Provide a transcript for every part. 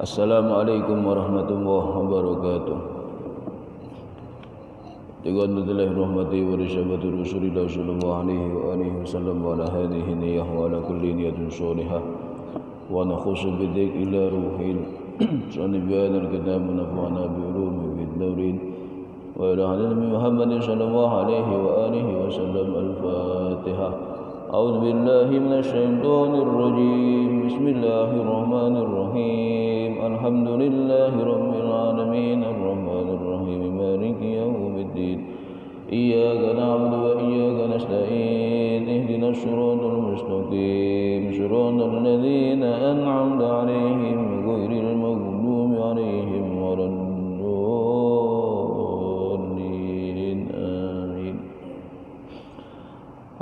Assalamualaikum warahmatullahi wabarakatuh. Dengan billahi rahmati wa risyabati Rasulillah sallallahu alaihi wa alihi wasallam wa ala hadhihi niyyah wa ala kulli niyatin shalihah wa nakhusu bidzikr ila ruhil sanibyan al-kitab nafa'ana bi ulumi fid dawrin wa ila hadhihi Muhammadin sallallahu alaihi wa alihi wasallam al-Fatihah. A'udzu billahi minasy syaithanir rajim. Bismillahir rahmanir rahim. Alhamdulillahi rabbil alamin arrahmanir rahim maliki yaumiddin. Iyyaka na'budu wa iyyaka nasta'in. Ihdinas siratal mustaqim. Siratal ladzina an'amta 'alaihim ghairil maghdubi 'alaihim waladdallin.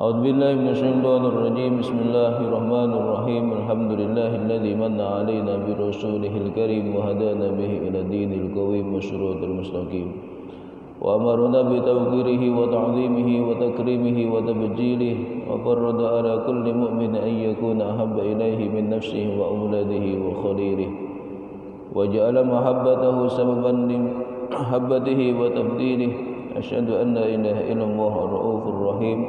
أعوذ بالله من الشيطان الرجيم بسم الله الرحمن الرحيم الحمد لله الذي من علينا برسوله الكريم وهدانا به إلى الدين القويم والصراط المستقيم وأمرنا بتوقيره وتعظيمه وتكريمه وتبجيله وفرض على كل مؤمن أن يكون أحب إليه من نفسه وأولاده وخليله وجعل محبته سببا لمحبته وتفضيله أشهد أن لا إله إلا الله الرؤوف الرحيم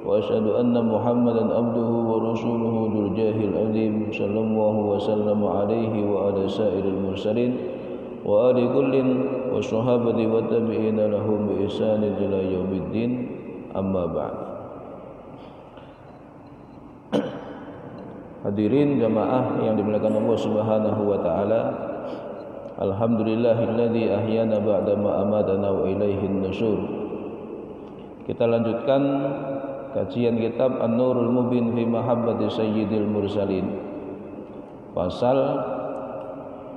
وأشهد أن محمدا عبده ورسوله ذو الجاه العظيم صلى الله وسلم عليه وعلى سائر المرسلين وآل كل والصحابة والتابعين لهم بإحسان إلى يوم الدين أما بعد. Hadirin jamaah yang dimuliakan Allah Subhanahu wa taala. Alhamdulillahilladzi ahyana ba'da ma amatana wa ilaihin nusyur. Kita lanjutkan kajian kitab An-Nurul Mubin fi Mahabbati Sayyidil Mursalin. Pasal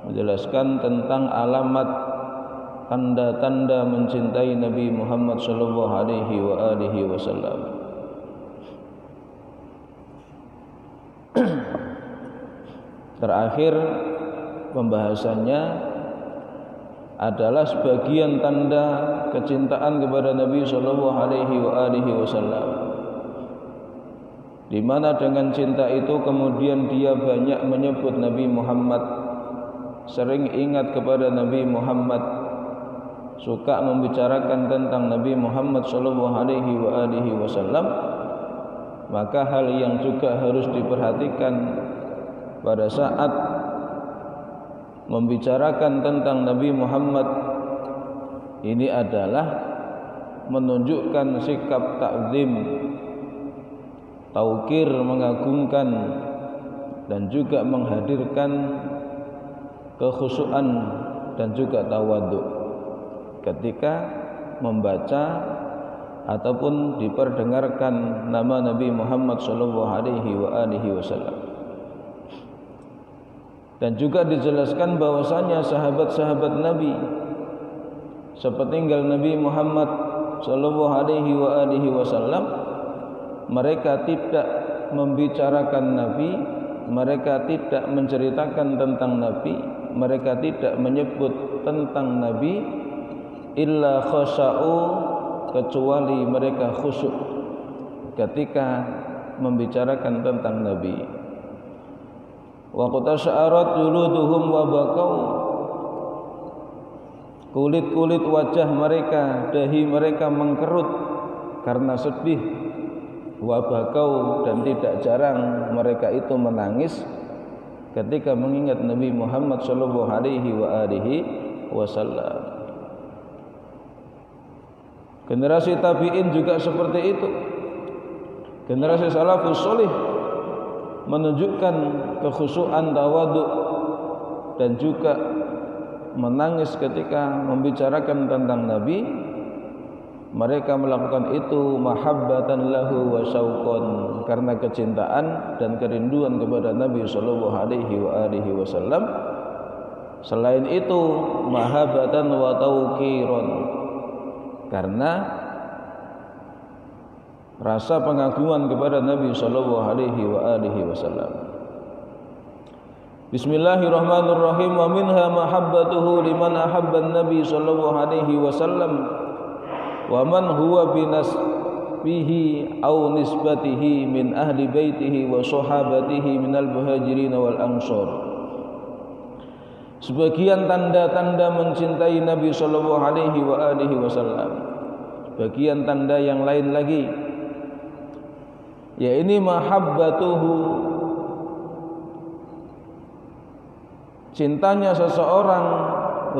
menjelaskan tentang alamat tanda-tanda mencintai Nabi Muhammad sallallahu alaihi wa alihi wasallam. Terakhir pembahasannya adalah sebagian tanda kecintaan kepada Nabi sallallahu alaihi wa alihi wasallam, di mana dengan cinta itu kemudian dia banyak menyebut Nabi Muhammad, sering ingat kepada Nabi Muhammad, suka membicarakan tentang Nabi Muhammad sallallahu alaihi wa alihi wasallam. Maka hal yang juga harus diperhatikan pada saat membicarakan tentang Nabi Muhammad ini adalah menunjukkan sikap takzim, taukir, mengagungkan, dan juga menghadirkan kekhusyuan dan juga tawadhu ketika membaca ataupun diperdengarkan nama Nabi Muhammad sallallahu alaihi wa alihi wasallam. Dan juga dijelaskan bahwasanya sahabat-sahabat Nabi sepeninggal Nabi Muhammad sallallahu alaihi wa alihi wasallam, mereka tidak membicarakan Nabi, mereka tidak menceritakan tentang Nabi, mereka tidak menyebut tentang Nabi illa khasha'u, kecuali mereka khusyuk ketika membicarakan tentang Nabi. Wa qatasya'arat juluduhum wa bakau, kulit-kulit wajah mereka, dahi mereka mengkerut karena sedih. Wa bakau, dan tidak jarang mereka itu menangis ketika mengingat Nabi Muhammad sallallahu alaihi wa alihi wasallam. Generasi tabi'in juga seperti itu. Generasi salafus salih menunjukkan kekhusyuan, tawadhu, dan juga menangis ketika membicarakan tentang Nabi. Mereka melakukan itu mahabbatan lahu wa syauqan, karena kecintaan dan kerinduan kepada Nabi sallallahu alaihi wa alihi wasallam. Selain itu mahabbatan wa tauqiran, karena rasa pengagungan kepada Nabi sallallahu alaihi wa alihi wasallam. Bismillahirrahmanirrahim. Wa minha mahabbatuhu liman ahabba an-nabi sallallahu alaihi wasallam wa man huwa binasbihi aw nisbatihi min ahli baitihi wa sahabatihi minal muhajirin wal ansar. Sebagian tanda-tanda mencintai Nabi sallallahu alaihi wasallam. Sebagian tanda yang lain lagi, ya ini mahabbatuhu, cintanya seseorang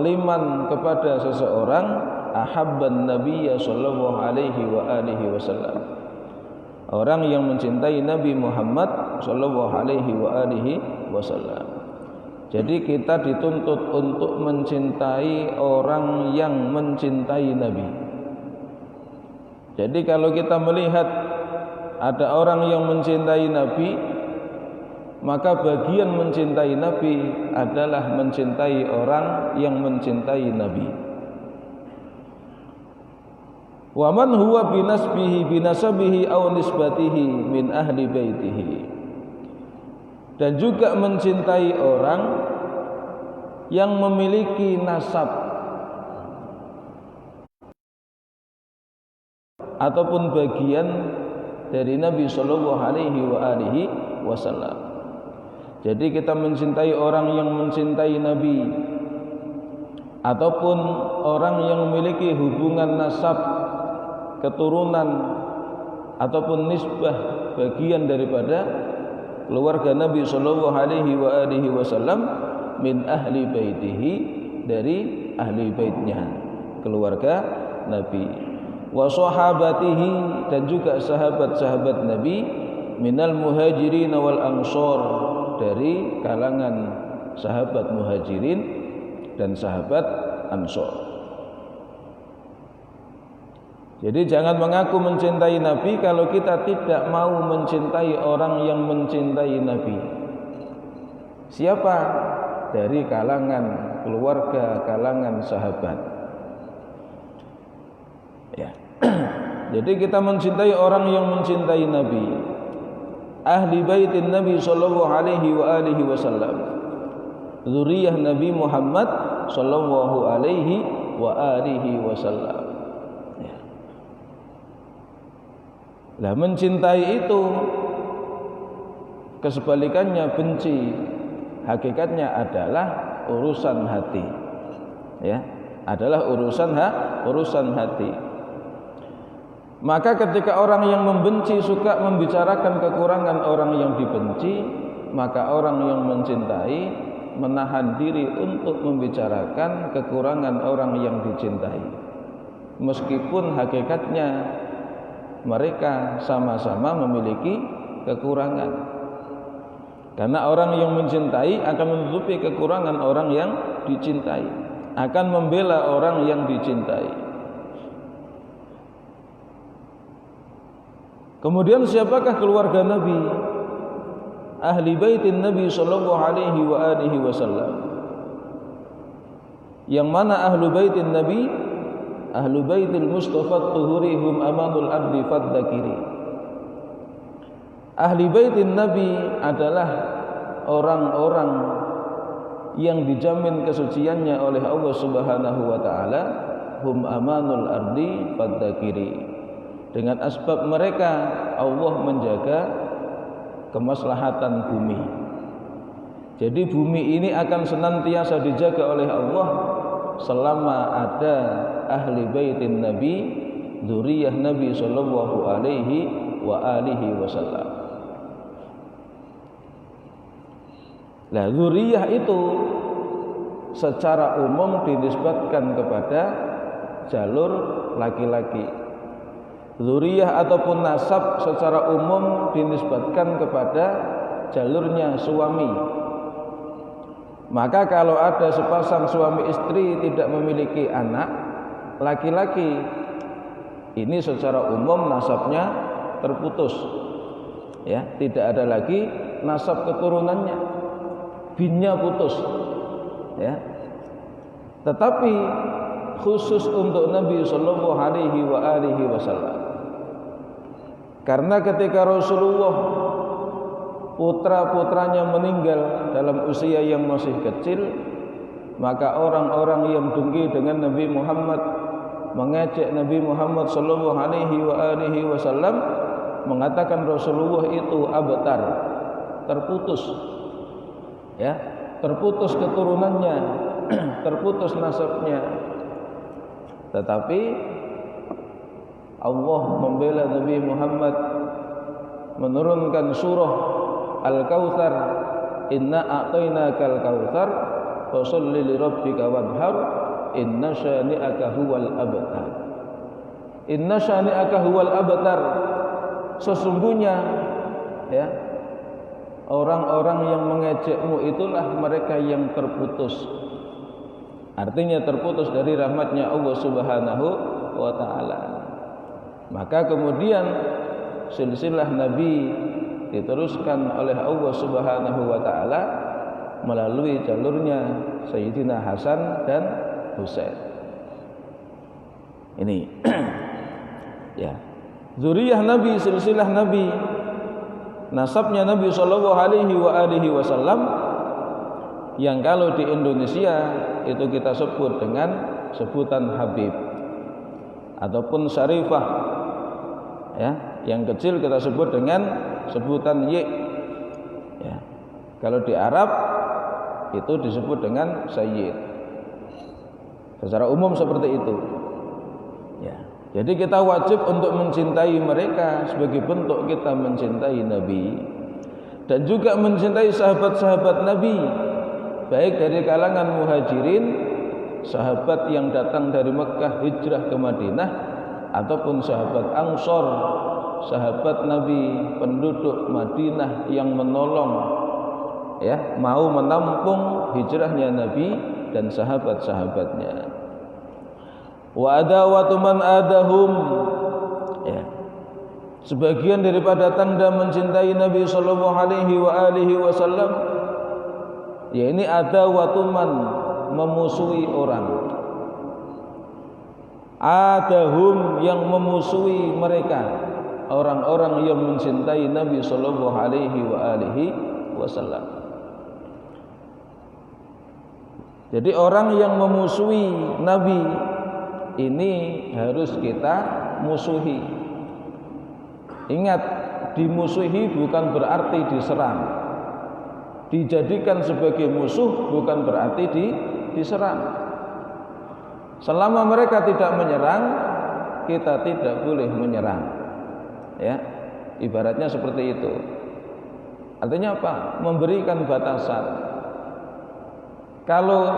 liman kepada seseorang, ahabban nabiyya sallallahu alaihi wasallam. Orang yang mencintai Nabi Muhammad sallallahu alaihi wasallam. Jadi kita dituntut untuk mencintai orang yang mencintai Nabi. Jadi kalau kita melihat ada orang yang mencintai Nabi, maka bagian mencintai Nabi adalah mencintai orang yang mencintai Nabi. Wa man huwa binasbihi binasabihi aw nisbatihi min ahli baitihi. Dan juga mencintai orang yang memiliki nasab ataupun bagian dari Nabi sallallahu alaihi wasallam. Jadi kita mencintai orang yang mencintai Nabi ataupun orang yang memiliki hubungan nasab, keturunan ataupun nisbah bagian daripada keluarga Nabi sallallahu alaihi wasallam min ahli baitihi, dari ahli baitnya, keluarga Nabi, wa sahabatihi, dan juga sahabat-sahabat Nabi, minal muhajirin wal ansor, dari kalangan sahabat muhajirin dan sahabat ansor. Jadi jangan mengaku mencintai Nabi kalau kita tidak mau mencintai orang yang mencintai Nabi. Siapa? Dari kalangan keluarga, kalangan sahabat. Ya. Jadi kita mencintai orang yang mencintai Nabi. Ahli baitin Nabi sallallahu alaihi wasallam. Zuriyah Nabi Muhammad sallallahu alaihi wasallam. Lah mencintai itu kesebalikannya benci. Hakikatnya adalah urusan hati. Ya, adalah urusan hati. Maka ketika orang yang membenci suka membicarakan kekurangan orang yang dibenci, maka orang yang mencintai menahan diri untuk membicarakan kekurangan orang yang dicintai. Meskipun hakikatnya mereka sama-sama memiliki kekurangan. Karena orang yang mencintai akan menutupi kekurangan orang yang dicintai, akan membela orang yang dicintai. Kemudian siapakah keluarga Nabi? Ahli baitin Nabi sallallahu alaihi wasallam. Yang mana ahlu baitin Nabi? Ahlu baitil Mustafa tuhuri hum amanul ardi faddakiri. Ahli baitin Nabi adalah orang-orang yang dijamin kesuciannya oleh Allah Subhanahu wa taala, hum amanul ardi faddakiri. Dengan asbab mereka Allah menjaga kemaslahatan bumi. Jadi bumi ini akan senantiasa dijaga oleh Allah selama ada ahli baitin Nabi, dzurriyyah Nabi sallallahu alaihi wasallam. Nah, dzurriyyah itu secara umum dinisbatkan kepada jalur laki-laki. Dzurriyyah ataupun nasab secara umum dinisbatkan kepada jalurnya suami. Maka kalau ada sepasang suami istri tidak memiliki anak laki-laki, ini secara umum nasabnya terputus. Ya, tidak ada lagi nasab keturunannya. Binnya putus. Ya. Tetapi khusus untuk Nabi sallallahu alaihi wasallam. Karena ketika Rasulullah putra-putranya meninggal dalam usia yang masih kecil, maka orang-orang yang dengki dengan Nabi Muhammad, mengejek Nabi Muhammad sallallahu alaihi wasallam, mengatakan Rasulullah itu abtar, terputus. Ya, terputus keturunannya, terputus nasabnya. Tetapi Allah membela Nabi Muhammad, menurunkan surah Al-Kautsar, inna a'tainakal kautsar fasholli lirabbika wanhar inna syani'aka huwal abtar. Inna syani'aka huwal abtar. Sesungguhnya ya, orang-orang yang mengejekmu itulah mereka yang terputus. Artinya terputus dari rahmatnya Allah Subhanahu wa taala. Maka kemudian silsilah Nabi diteruskan oleh Allah Subhanahu wa taala melalui jalurnya Sayyidina Hasan dan Husain. Ini ya. Zuriyah Nabi, silsilah Nabi, nasabnya Nabi sallallahu alaihi wasallam yang kalau di Indonesia itu kita sebut dengan sebutan Habib ataupun Syarifah. Ya, yang kecil kita sebut dengan sebutan Y. Ya. Kalau di Arab itu disebut dengan Sayyid. Secara umum seperti itu. Ya. Jadi kita wajib untuk mencintai mereka sebagai bentuk kita mencintai Nabi dan juga mencintai sahabat-sahabat Nabi, baik dari kalangan Muhajirin, sahabat yang datang dari Mekah hijrah ke Madinah, ataupun sahabat Ansor, sahabat Nabi penduduk Madinah yang menolong ya, mau menampung hijrahnya Nabi dan sahabat-sahabatnya. Wa adawatu man adahum ya. Sebagian daripada tanda mencintai Nabi sallallahu alaihi wasallam ya ini adawatu man, memusuhi orang. Adahum, yang memusuhi mereka, orang-orang yang mencintai Nabi sallallahu alaihi wasallam. Jadi orang yang memusuhi Nabi ini harus kita musuhi. Ingat, dimusuhi bukan berarti diserang. Dijadikan sebagai musuh bukan berarti diserang. Selama mereka tidak menyerang, kita tidak boleh menyerang. Ya, ibaratnya seperti itu. Artinya apa? Memberikan batasan. Kalau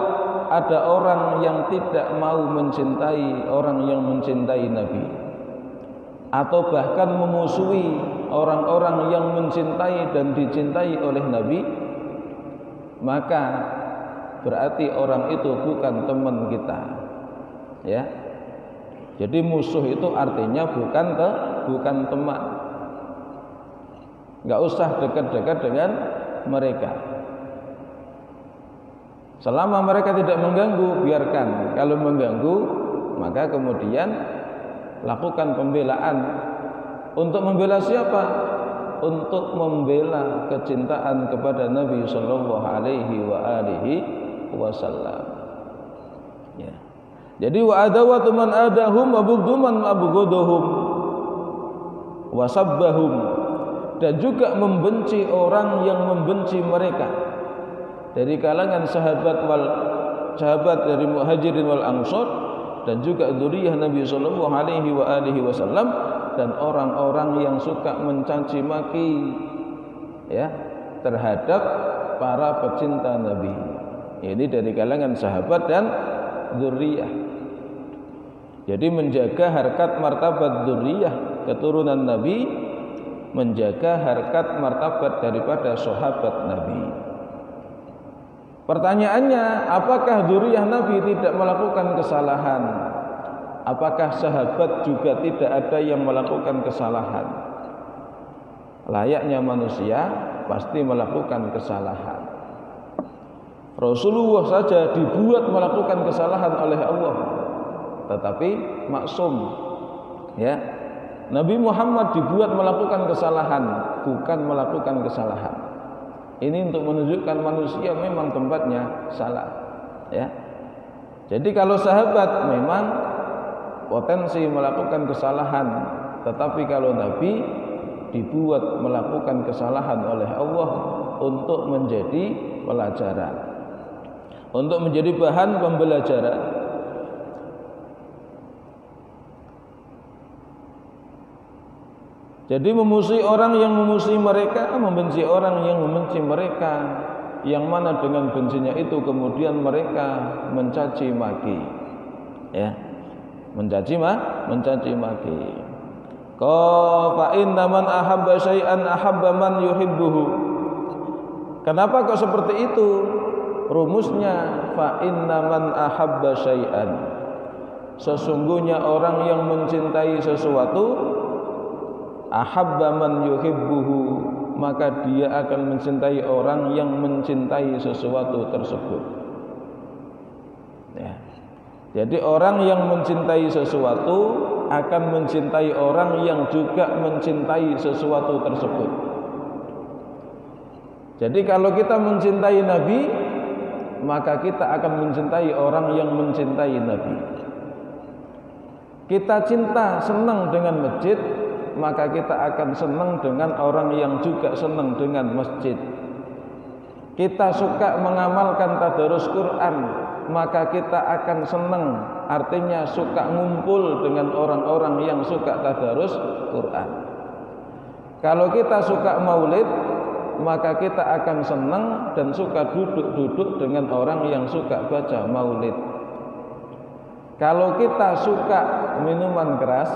ada orang yang tidak mau mencintai orang yang mencintai Nabi, atau bahkan memusuhi orang-orang yang mencintai dan dicintai oleh Nabi, maka berarti orang itu bukan teman kita. Ya. Jadi musuh itu artinya bukan teman. Enggak usah dekat-dekat dengan mereka. Selama mereka tidak mengganggu, biarkan. Kalau mengganggu, maka kemudian lakukan pembelaan. Untuk membela siapa? Untuk membela kecintaan kepada Nabi sallallahu alaihi wasallam. Ya. Jadi wa adawatu man adahum wa bughdu man abghaduhum wa sabbahum, dan juga membenci orang yang membenci mereka dari kalangan sahabat dari Muhajirin wal Ansor dan juga dzurriyyah Nabi sallallahu alaihi wasallam, dan orang-orang yang suka mencaci maki ya terhadap para pecinta Nabi. Ini dari kalangan sahabat dan dzurriyyah. Jadi menjaga harkat martabat dzurriyyah keturunan Nabi, menjaga harkat martabat daripada sahabat Nabi. Pertanyaannya, apakah dzurriyyah Nabi tidak melakukan kesalahan? Apakah sahabat juga tidak ada yang melakukan kesalahan? Layaknya manusia pasti melakukan kesalahan. Rasulullah saja dibuat melakukan kesalahan oleh Allah, tetapi maksum. Ya, Nabi Muhammad dibuat melakukan kesalahan, bukan melakukan kesalahan. Ini untuk menunjukkan manusia memang tempatnya salah. Ya, jadi kalau sahabat memang potensi melakukan kesalahan, tetapi kalau Nabi dibuat melakukan kesalahan oleh Allah untuk menjadi pelajaran. untuk menjadi bahan pembelajaran. Jadi memusuhi orang yang memusuhi mereka, membenci orang yang membenci mereka, yang mana dengan bencinya itu kemudian mereka mencaci maki, ya, mencaci maki. Fa inna man ahabba syai'an ahabba man yuhibbuhu. Kenapa kok seperti itu? Rumusnya fa inna man ahabba syai'an. Sesungguhnya orang yang mencintai sesuatu, ahabba man yuhibbuhu, maka dia akan mencintai orang yang mencintai sesuatu tersebut. Ya. Jadi orang yang mencintai sesuatu akan mencintai orang yang juga mencintai sesuatu tersebut. Jadi kalau kita mencintai Nabi, maka kita akan mencintai orang yang mencintai Nabi. Kita cinta, senang dengan masjid, maka kita akan senang dengan orang yang juga senang dengan masjid. Kita suka mengamalkan tadarus Quran, maka kita akan senang, artinya suka ngumpul dengan orang-orang yang suka tadarus Quran. Kalau kita suka maulid, maka kita akan senang dan suka duduk-duduk dengan orang yang suka baca maulid. Kalau kita suka minuman keras,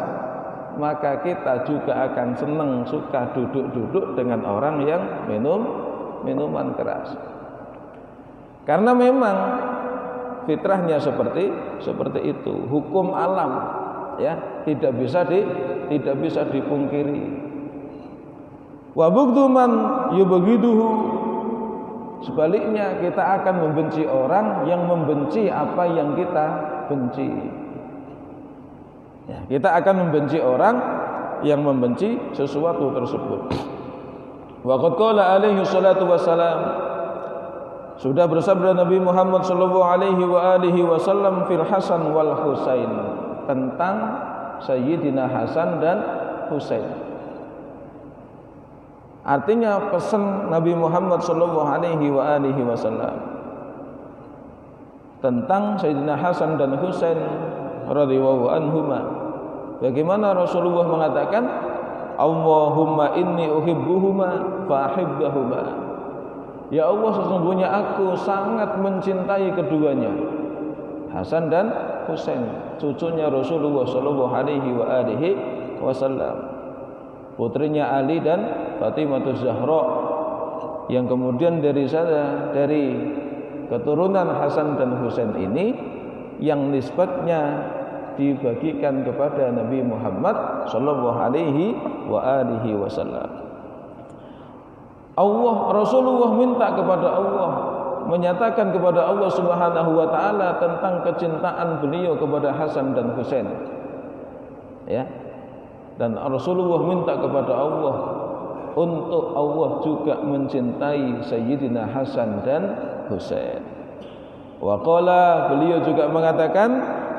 maka kita juga akan senang suka duduk-duduk dengan orang yang minum minuman keras. Karena memang fitrahnya seperti itu, hukum alam, ya, tidak bisa dipungkiri. Wa bughdhu man yubghiduhu, sebaliknya kita akan membenci orang yang membenci apa yang kita benci. Ya, kita akan membenci orang yang membenci sesuatu tersebut. Wa qad qala alaihi salatu wassalam, sudah bersabda Nabi Muhammad sallallahu alaihi wa alihi wasallam fil Hasan wal Husain, tentang Sayyidina Hasan dan Husain. Artinya pesan Nabi Muhammad sallallahu alaihi wa alihi wasallam tentang Sayyidina Hasan dan Husain radhiyallahu anhuma. Bagaimana Rasulullah mengatakan, Allahumma inni uhibbuhuma fahibbahuma. Ya Allah, sesungguhnya aku sangat mencintai keduanya, Hasan dan Husain, cucunya Rasulullah sallallahu alaihi wa alihi wasallam, putrinya Ali dan Fatimah Zahra, yang kemudian dari keturunan Hasan dan Husain ini yang nisbatnya dibagikan kepada Nabi Muhammad sallallahu alaihi wa alihi wasallam. Rasulullah minta kepada Allah, menyatakan kepada Allah Subhanahu wa taala tentang kecintaan beliau kepada Hasan dan Husain. Ya. Dan Rasulullah minta kepada Allah untuk Allah juga mencintai Sayyidina Hasan dan Husain. Wa qala, beliau juga mengatakan,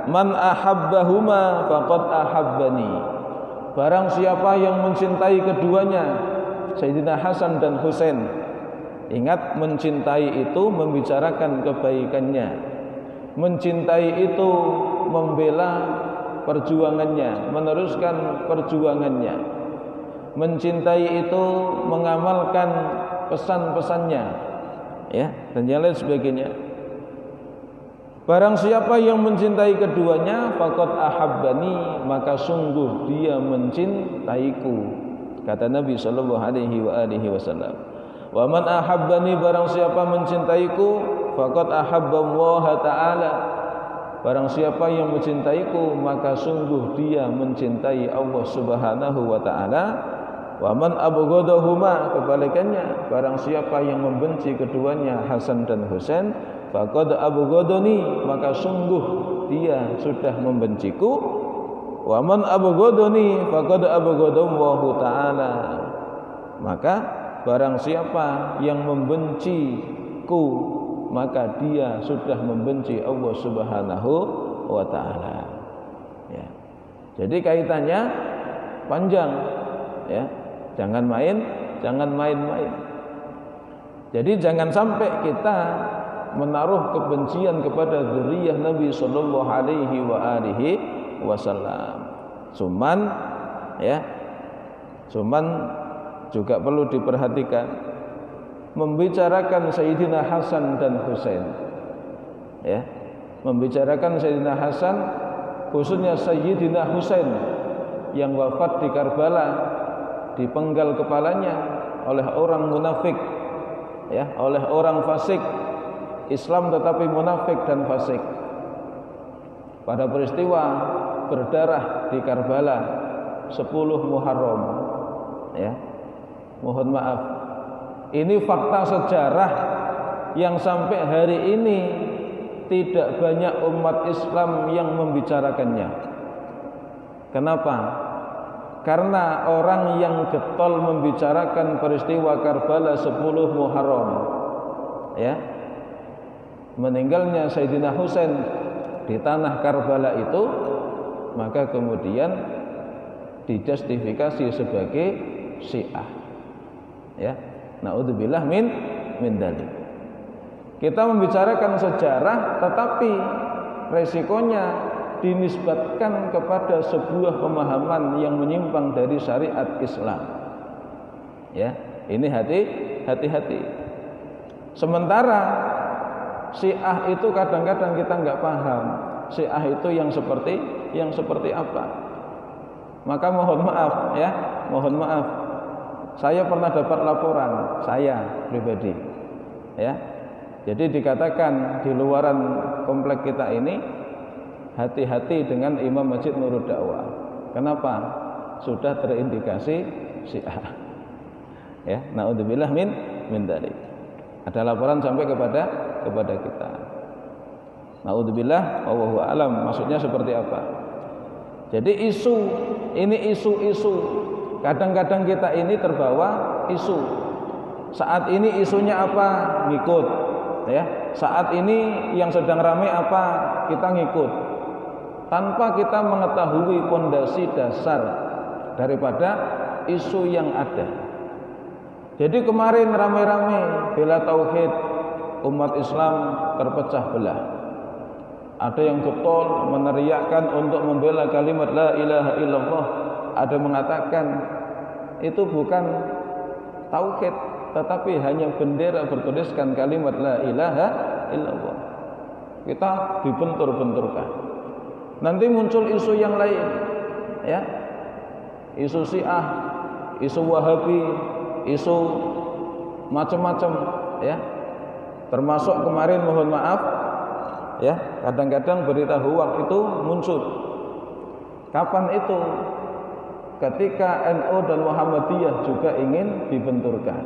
man ahabbahuma faqad ahabbani. Barang siapa yang mencintai keduanya, Sayyidina Hasan dan Husain. Ingat, mencintai itu membicarakan kebaikannya. Mencintai itu membela perjuangannya, meneruskan perjuangannya. Mencintai itu mengamalkan pesan-pesannya, ya, dan yang lain sebagainya. Barang siapa yang mencintai keduanya, faqad ahabbani, maka sungguh dia mencintaiku, kata Nabi sallallahu alaihi wa alihi wasallam. Wa man ahabbani, barang siapa mencintaiku, faqad ahabba Allah taala. Barang siapa yang mencintaiku, maka sungguh dia mencintai Allah Subhanahu wa taala. Wa man abghadahuma, kebalikannya, barang siapa yang membenci keduanya, Hasan dan Husain, faqad abghadani, maka sungguh dia sudah membenciku. Wa man abghadani faqad abghadallahu taala, maka barang siapa yang membenciku, maka dia sudah membenci Allah Subhanahu wa taala. Ya. Jadi kaitannya panjang, ya. Jangan main-main. Jadi jangan sampai kita menaruh kebencian kepada dzurriyyah Nabi sallallahu alaihi wasallam. Cuman juga perlu diperhatikan membicarakan Sayyidina Hasan dan Husain. Membicarakan Sayyidina Hasan, khususnya Sayyidina Husain yang wafat di Karbala, dipenggal kepalanya oleh orang munafik, oleh orang fasik. Islam tetapi munafik dan fasik. Pada peristiwa berdarah di Karbala 10 Muharram, mohon maaf, ini fakta sejarah yang sampai hari ini tidak banyak umat Islam yang membicarakannya. Kenapa? Karena orang yang getol membicarakan peristiwa Karbala 10 Muharram, meninggalnya Sayyidina Husain di tanah Karbala itu, maka kemudian dijustifikasi sebagai Syiah. Naudzubillah min dzalik. Kita membicarakan sejarah, tetapi resikonya dinisbatkan kepada sebuah pemahaman yang menyimpang dari syariat Islam. Ini hati-hati. Sementara Syiah itu kadang-kadang kita nggak paham. Syiah itu yang seperti apa? Maka mohon maaf. Saya pernah dapat laporan, saya pribadi, Jadi dikatakan di luaran komplek kita ini, hati-hati dengan Imam Masjid Nurul Dakwah. Kenapa? Sudah terindikasi Syiah. Naudzubillah min dzalik. Ada laporan sampai kepada kita. Naudzubillah, wallahu alam, maksudnya seperti apa? Jadi isu kadang-kadang kita ini terbawa isu. Saat ini isunya apa? Ngikut. Saat ini yang sedang ramai apa? Kita ngikut. Tanpa kita mengetahui pondasi dasar daripada isu yang ada. Jadi kemarin ramai-ramai bela tauhid, umat Islam terpecah belah. Ada yang getol meneriakkan untuk membela kalimat la ilaha illallah. Ada mengatakan itu bukan tauhid, tetapi hanya bendera bertuliskan kalimat la ilaha illallah. Kita dibentur-benturkan. Nanti muncul isu yang lain, isu Syiah, isu Wahabi, isu macam-macam, termasuk kemarin mohon maaf, kadang-kadang berita hoax itu muncul. Kapan itu? Ketika NU dan Muhammadiyah juga ingin dibenturkan,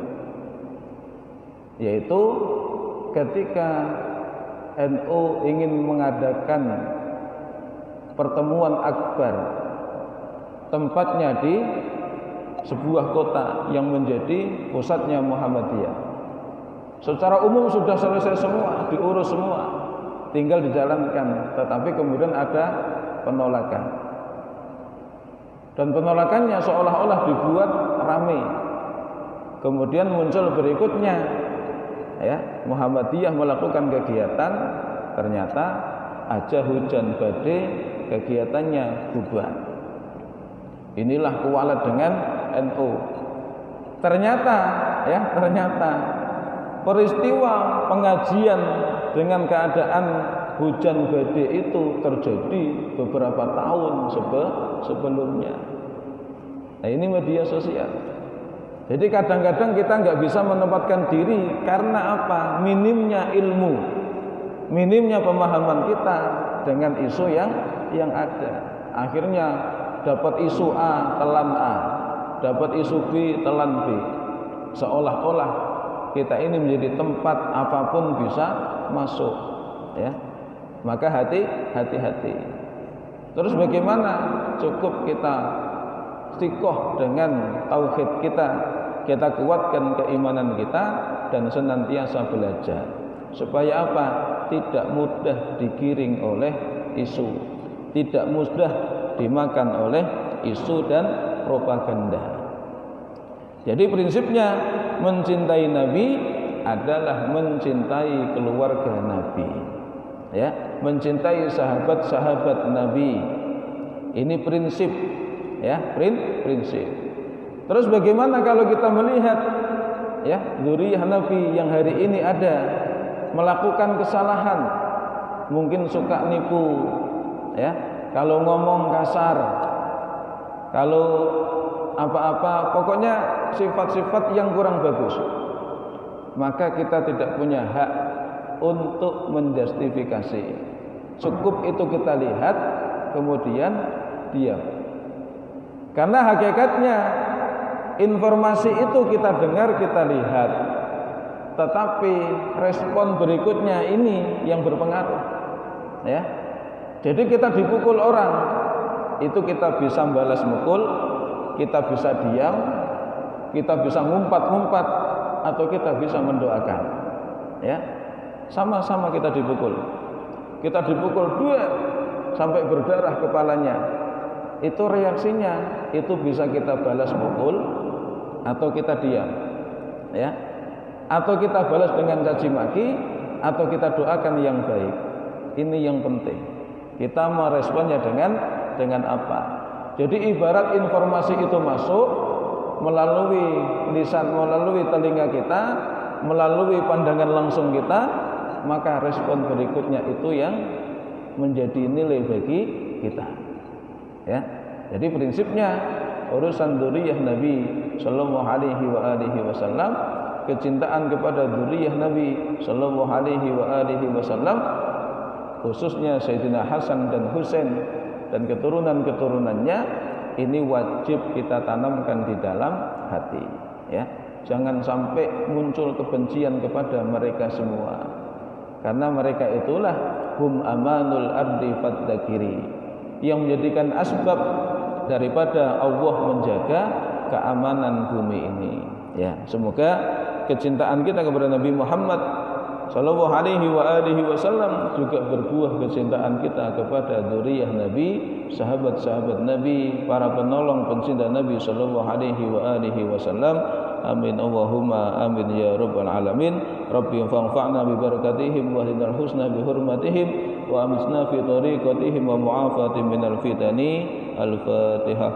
yaitu ketika NU ingin mengadakan pertemuan akbar, tempatnya di sebuah kota yang menjadi pusatnya Muhammadiyah. Secara umum sudah selesai semua, diurus semua, tinggal dijalankan, tetapi kemudian ada penolakan. Dan penolakannya seolah-olah dibuat ramai. Kemudian muncul berikutnya, Muhammadiyah melakukan kegiatan, ternyata aja hujan badai, kegiatannya bubar. Inilah kualat dengan NU. Ternyata peristiwa pengajian dengan keadaan hujan badai itu terjadi beberapa tahun sebelumnya. Nah, ini media sosial. Jadi kadang-kadang kita nggak bisa menempatkan diri karena apa? Minimnya ilmu, minimnya pemahaman kita dengan isu yang ada. Akhirnya dapat isu A telan A, dapat isu B telan B. Seolah-olah kita ini menjadi tempat apapun bisa masuk, Maka hati-hati. Terus bagaimana? Cukup kita istiqoh dengan tauhid kita kuatkan keimanan kita dan senantiasa belajar. Supaya apa? Tidak mudah digiring oleh isu, tidak mudah dimakan oleh isu dan propaganda. Jadi prinsipnya mencintai Nabi adalah mencintai keluarga Nabi. Ya, mencintai sahabat-sahabat Nabi. Ini prinsip, ya, prinsip. Terus bagaimana kalau kita melihat ya dzurriyyah Nabi yang hari ini ada melakukan kesalahan, mungkin suka nipu, ya, kalau ngomong kasar, kalau apa-apa, pokoknya sifat-sifat yang kurang bagus, maka kita tidak punya hak untuk menjustifikasi. Cukup itu kita lihat, kemudian diam. Karena hakikatnya informasi itu kita dengar, kita lihat, tetapi respon berikutnya ini yang berpengaruh, ya. Jadi kita dipukul orang, itu kita bisa balas mukul, kita bisa diam, kita bisa ngumpat-ngumpat, atau kita bisa mendoakan, ya. Sama-sama kita dipukul dua sampai berdarah kepalanya. Itu reaksinya, itu bisa kita balas mukul atau kita diam, ya, atau kita balas dengan caci maki, atau kita doakan yang baik. Ini yang penting. Kita meresponnya dengan apa? Jadi ibarat informasi itu masuk melalui lisan, melalui telinga kita, melalui pandangan langsung kita, maka respon berikutnya itu yang menjadi nilai bagi kita. Ya, jadi prinsipnya urusan dzurriyyah Nabi sallallahu alaihi wasallam, kecintaan kepada dzurriyyah Nabi sallallahu alaihi wasallam, khususnya Sayyidina Hasan dan Husain dan keturunan-keturunannya, ini wajib kita tanamkan di dalam hati, ya. Jangan sampai muncul kebencian kepada mereka semua, karena mereka itulah hum amanul ardi fadzakiri, yang menjadikan asbab daripada Allah menjaga keamanan bumi ini, ya. Semoga kecintaan kita kepada Nabi Muhammad sallallahu alaihi wasallam juga berbuah kecintaan kita kepada dzurriyyah Nabi, sahabat-sahabat Nabi, para penolong pencinta Nabi sallallahu alaihi wasallam. Amin Allahumma amin ya rabbal alamin. Rabbi fanfa'na bi barakatihim wa hdinal husna bi hurmatihim wa amisna fi tariqatihim wa mu'afatin minal fitani. Al-Fatihah.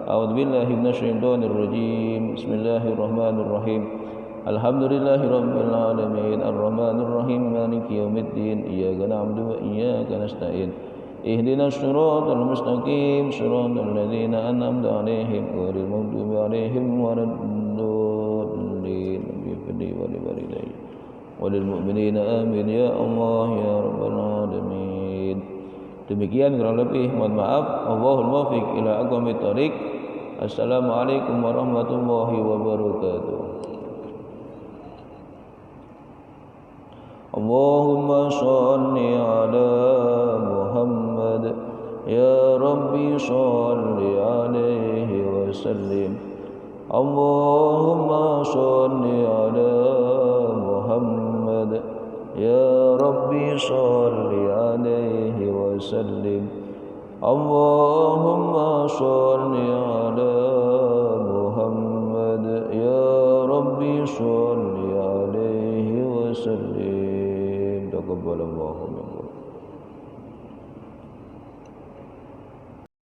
A'udzu billahi minasyaitonir rajim. Bismillahirrahmanirrahim. Alhamdulillahi rabbil alamin arrahmanir rahim maliki yaumiddin iyyaka na'budu wa iyyaka nasta'in ihdinas siratal mustaqim siratal ladzina an'amta 'alaihim ghairil maghdubi 'alaihim waladdallin walil mu'minina amin ya Allah ya rabbal alamin. Demikian kurang lebih, mohon maaf. Wallahul muwaffiq ila aqwamit thoriq. Assalamualaikum warahmatullahi wabarakatuh. Allahumma shalli ala Muhammad ya Rabbi shalli alaihi wa sallim. Allahumma shalli ala Muhammad ya Rabbi shalli alaihi wa sallim. Allah